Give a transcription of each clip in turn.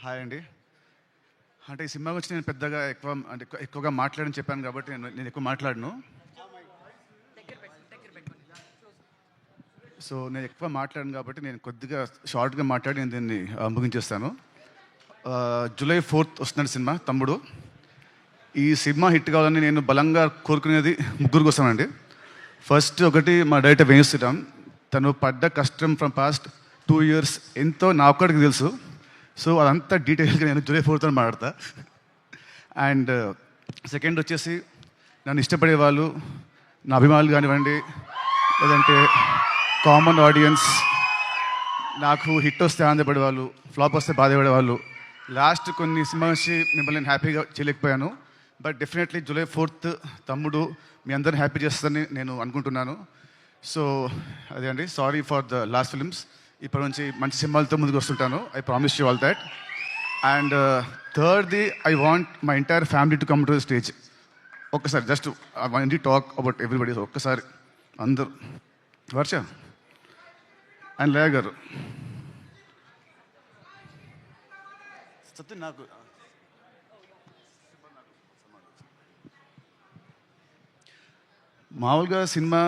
Hi అండి. అంటే ఈ సినిమా గురించి నేను పెద్దగా ఎక్కువగా మాట్లాడని చెప్పాను కాబట్టి నేను ఎక్కువ మాట్లాడను. సో నేను ఎక్కువ మాట్లాడను కాబట్టి నేను కొద్దిగా షార్ట్గా మాట్లాడి నేను దీన్ని ముగించేస్తాను. జూలై 4th వస్తున్నాడు సినిమా తమ్ముడు. ఈ సినిమా హిట్ కావాలని నేను బలంగా కోరుకునేది ముగ్గురు కోసమండి. ఫస్ట్ ఒకటి మా డైరెక్టర్ వేణు శ్రీరామ్. తను పడ్డ కష్టం ఫ్రమ్ పాస్ట్ 2 years ఎంతో నా ఒక్కడికి తెలుసు. సో అదంతా డీటెయిల్గా నేను జూలై 4th మాట్లాడతా. అండ్ సెకండ్ వచ్చేసి నన్ను ఇష్టపడే వాళ్ళు, నా అభిమానులు కానివ్వండి, లేదంటే కామన్ ఆడియన్స్, నాకు హిట్ వస్తే ఆనందపడేవాళ్ళు, ఫ్లాప్ వస్తే బాధపడేవాళ్ళు. లాస్ట్ కొన్ని సినిమా నుంచి మిమ్మల్ని నేను హ్యాపీగా చేయలేకపోయాను. బట్ డెఫినెట్లీ జూలై 4th తమ్ముడు మీ అందరిని హ్యాపీ చేస్తుందని నేను అనుకుంటున్నాను. సో అదే అండి, sorry for the last films. ఇప్పటి నుంచి మంచి సినిమాలతో ముందుకు వస్తుంటాను. I promise you all that. And థర్డ్ది, I want my entire family to come to the stage. ఒక్కసారి just I want talk about everybody. ఒక్కసారి అందరూ, వర్ష అండ్ లేయ గారు, సత్యం నాకు మామూలుగా cinema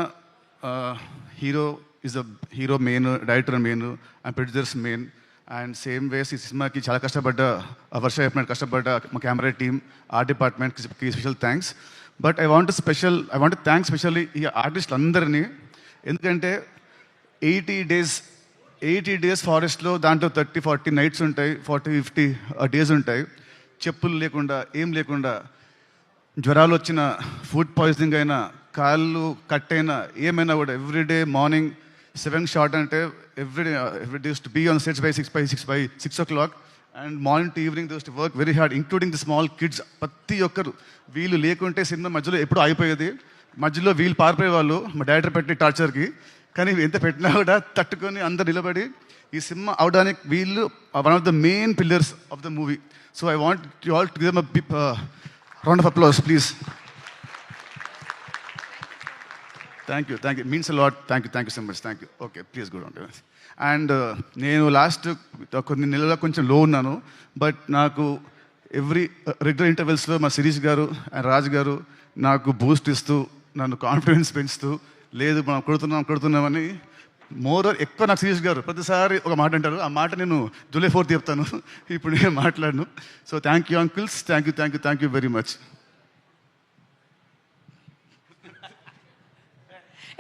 hero main, director main and producers main. And same ways ఈ సినిమాకి చాలా కష్టపడ్డ వర్ష చెప్పినట్టు కష్టపడ్డ మా కెమెరా టీమ్, ఆర్ట్ డిపార్ట్మెంట్కి special thanks. But I want thanks specially ఈ ఆర్టిస్టులు అందరినీ. ఎందుకంటే 80 days ఫారెస్ట్లో, దాంట్లో 30-40 nights ఉంటాయి, 40-50 days ఉంటాయి. చెప్పులు లేకుండా, ఏం లేకుండా, జ్వరాలు వచ్చిన, ఫుడ్ పాయిజనింగ్ అయినా, కాళ్ళు కట్ అయినా, ఏమైనా కూడా ఎవ్రీడే మార్నింగ్ 7 షార్ట్ అంటే everyday to be on sets by 6 o'clock. And morning to evening to work very hard, including the small kids. ప్రతి ఒక్కరు వీళ్ళు లేకుంటే సినిమా మధ్యలో ఎప్పుడు అయిపోయేది. మధ్యలో వీళ్ళు పారిపోయేవాళ్ళు మా డైరెక్టర్ పెట్టి టార్చర్కి. కానీ ఎంత పెట్టినా కూడా తట్టుకొని అందరు నిలబడి ఈ సినిమా అవడానికి వీళ్ళు one of the main pillars of the movie. So I want you all to give them a round of applause please. Thank you means a lot. Thank you so much. Thank you. Okay, please good on. And నేను last కొన్ని నెలల్లో కొంచెం లో ఉన్నాను. But నాకు regular ఇంటర్వెల్స్లో మా శిరీష్ గారు and Raj గారు నాకు బూస్ట్ ఇస్తూ, నన్ను కాన్ఫిడెన్స్ పెంచుతూ, లేదు మనం కొడుతున్నామని ఎక్కువ నాకు శిరీష్ గారు ప్రతిసారి ఒక మాట అంటారు. ఆ మాట నేను జూలై 4th చెప్తాను, ఇప్పుడు నేను మాట్లాడను. So thank you uncles, thank you very much.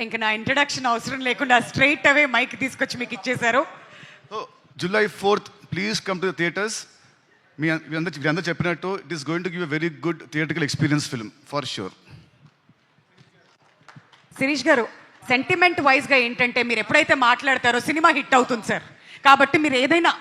ఇంకా నా ఇంట్రడక్షన్ అవసరం లేకుండా స్ట్రైట్ అవే మైక్ తీసుకొచ్చి మీకు ఇచ్చేశారు. So July 4th please come to the theatres. మీ అందరూ చెప్పినట్టు it is going to give a very good theatrical experience film for sure. Shirish garu, sentiment వైజ్గా ఏంటంటే మీరు ఎప్పుడైతే మాట్లాడతారో సినిమా హిట్ అవుతుంది సార్. కాబట్టి మీరు ఏదైనా